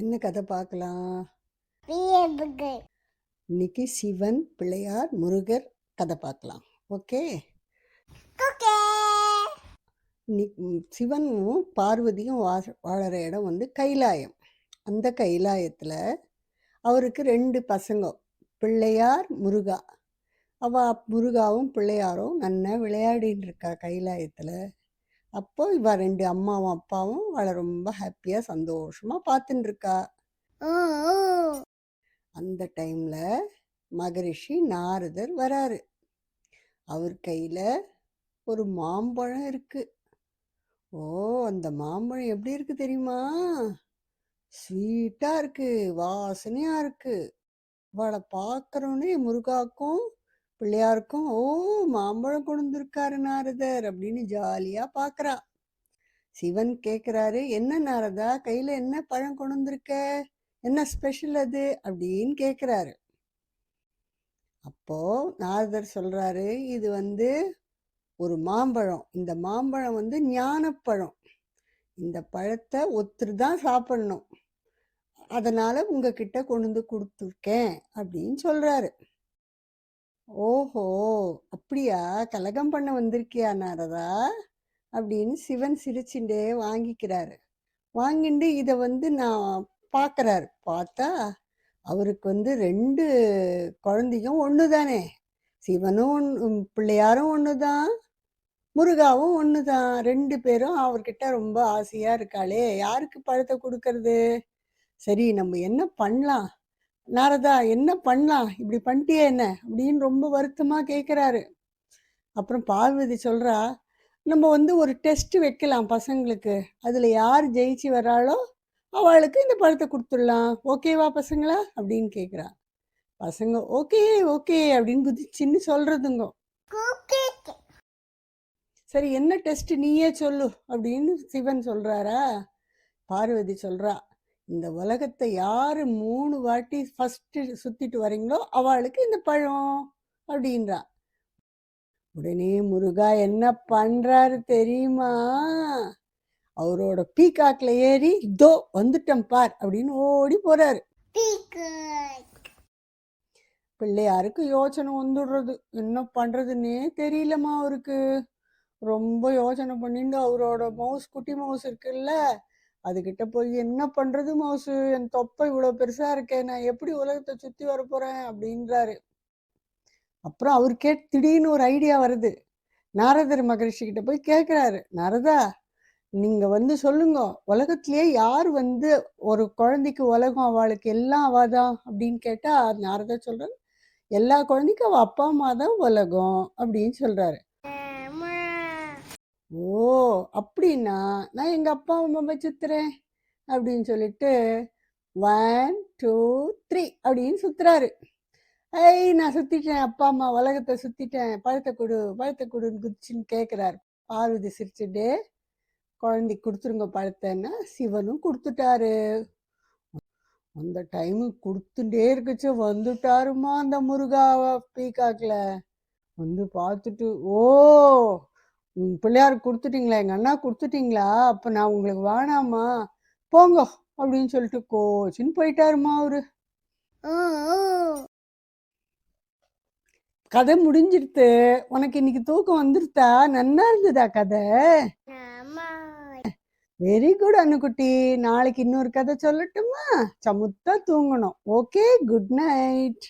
என்ன கதை பார்க்கலாம்? பிஏபுக்கு. இன்னைக்கு சிவன், பிள்ளையார், முருகர் கதை பார்க்கலாம். ஓகே. ஓகே. இன்னைக்கு சிவனும் பார்வதியும் வாழற இடம் வந்து கைலாயம். அந்த கைலாயத்தில் அவருக்கு 2 பசங்க, பிள்ளையார், முருகா. முருகாவும் பிள்ளையாரும் நல்லா விளையாடின்னு இருக்கா கைலாயத்தில். அப்போ இவ 2 அம்மாவும் அப்பாவும் அவளை ரொம்ப ஹாப்பியாக சந்தோஷமாக பார்த்துட்டு இருக்கா. அந்த டைம்ல மகரிஷி நாரதர் வராரு. அவர் கையில ஒரு மாம்பழம் இருக்கு. ஓ, அந்த மாம்பழம் எப்படி இருக்கு தெரியுமா? ஸ்வீட்டா இருக்கு, வாசனையா இருக்கு. அவளை பார்க்கறோன்னே முருகாக்கும் பிள்ளையாருக்கும், ஓ, மாம்பழம் கொண்டு வந்திருக்காரு நாரதர் அப்படின்னு ஜாலியா பார்க்கறா. சிவன் கேட்குறாரு, என்ன நாரதா, கையில என்ன பழம் கொண்டு வந்திருக்க, என்ன ஸ்பெஷல் அது அப்படின்னு கேட்குறாரு. அப்போ நாரதர் சொல்றாரு, இது வந்து ஒரு மாம்பழம். இந்த மாம்பழம் வந்து ஞானப்பழம். இந்த பழத்தை ஒருத்தர் தான் சாப்பிடணும், அதனால உங்ககிட்ட கொண்டு வந்து கொடுத்துருக்கேன் அப்படின்னு சொல்றாரு. ஓஹோ, அப்படியா, கலகம் பண்ண வந்திருக்கியா நாரதா அப்படின்னு சிவன் சிரிச்சுட்டே வாங்கிக்கிறாரு. வாங்கிட்டு இதை வந்து நான் பார்க்கறாரு. பார்த்தா அவருக்கு வந்து 2 குழந்தையும் ஒன்று தானே. சிவனும் பிள்ளையாரும் ஒன்று தான், முருகாவும் ஒன்று தான். 2 பேரும் அவர்கிட்ட ரொம்ப ஆசையாக இருக்காளே, யாருக்கு பழத்தை கொடுக்கறது? சரி, நம்ம என்ன பண்ணலாம் நாரதா, என்ன பண்ணலாம், இப்படி பண்ணிட்டியே என்ன அப்படின்னு ரொம்ப வருத்தமாக கேட்குறாரு. அப்புறம் பார்வதி சொல்கிறா, நம்ம வந்து ஒரு டெஸ்ட் வைக்கலாம் பசங்களுக்கு, அதில் யார் ஜெயிச்சு வர்றாளோ அவளுக்கு இந்த பழத்தை கொடுத்துடலாம், ஓகேவா பசங்களா அப்படின்னு கேட்குறா. பசங்க ஓகே ஓகே அப்படின்னு குதிச்சின்னு சொல்கிறதுங்க. சரி, என்ன டெஸ்ட் நீயே சொல்லு அப்படின்னு சிவன் சொல்கிறாரா. பார்வதி சொல்கிறா, இந்த உலகத்தை யார் 3 வாட்டி ஃபஸ்ட்டு சுற்றிட்டு வரீங்களோ அவளுக்கு இந்த பழம் அப்படின்றா. உடனே முருகா என்ன பண்ணுறாரு தெரியுமா? அவரோட பீகாக்ல ஏறி, இதோ வந்துட்டேன் பார் அப்படின்னு ஓடி போறாரு. பிள்ளையாருக்கு யோசனை வந்துடுறது, என்ன பண்றதுன்னே தெரியலமா அவருக்கு. ரொம்ப யோசனை பண்ணிட்டு அவரோட குட்டி மவுஸ் இருக்குல்ல, அதுகிட்ட போய், என்ன பண்றது மவுசு, என் தொப்பை இவ்வளவு பெருசா இருக்கேன், நான் எப்படி உலகத்தை சுத்தி வர போறேன் அப்படின்றாரு. அப்புறம் அவருக்கே திடீர்னு ஒரு ஐடியா வருது. நாரதர் மகரிஷி கிட்ட போய் கேட்கிறாரு, நாரதா, நீங்க வந்து சொல்லுங்க, உலகத்திலேயே யார் வந்து ஒரு குழந்தைக்கு உலகம், அவளுக்கு எல்லாம் அவாதான் அப்படின்னு கேட்டா நாரதர் சொல்றாரு, எல்லா குழந்தைக்கும் அவ அப்பா அம்மா தான் உலகம் அப்படின்னு சொல்றாரு. ஓ, அப்படின்னா நான் எங்க அப்பா அம்மா சுத்துறேன் அப்படின்னு சொல்லிட்டு 1 2 3 அப்படின்னு சுத்துறாரு. ஐய், நான் சுத்திட்டேன், அப்பா அம்மா உலகத்தை சுத்திட்டேன், பழத்தை கொடுன்னு குதிச்சுன்னு கேட்கிறாரு. பார்வதி சிரிச்சுட்டே, குழந்தை கொடுத்துருங்க பழத்தைன்னா சிவனும் கொடுத்துட்டாரு. அந்த டைமு கொடுத்துட்டே இருக்குச்சு, வந்துட்டாருமா அந்த முருகாவா பீகாக்ல. வந்து பார்த்துட்டு, ஓ, பிள்ளையாருக்கு கொடுத்துட்டீங்களா, எங்க அண்ணா கொடுத்துட்டீங்களா, அப்ப நான் உங்களுக்கு வேணாமா, போங்க அப்படின்னு சொல்லிட்டு கோச்சின்னு போயிட்டாருமா அவரு. கதை முடிஞ்சிருத்து. உனக்கு இன்னைக்கு தூக்கம் வந்துருத்தா? நன்னா இருந்ததா கதை? வெரி குட் அண்ணுக்குட்டி. நாளைக்கு இன்னொரு கதை சொல்லட்டுமா? சமுத்தா தூங்கணும். Okay, good night.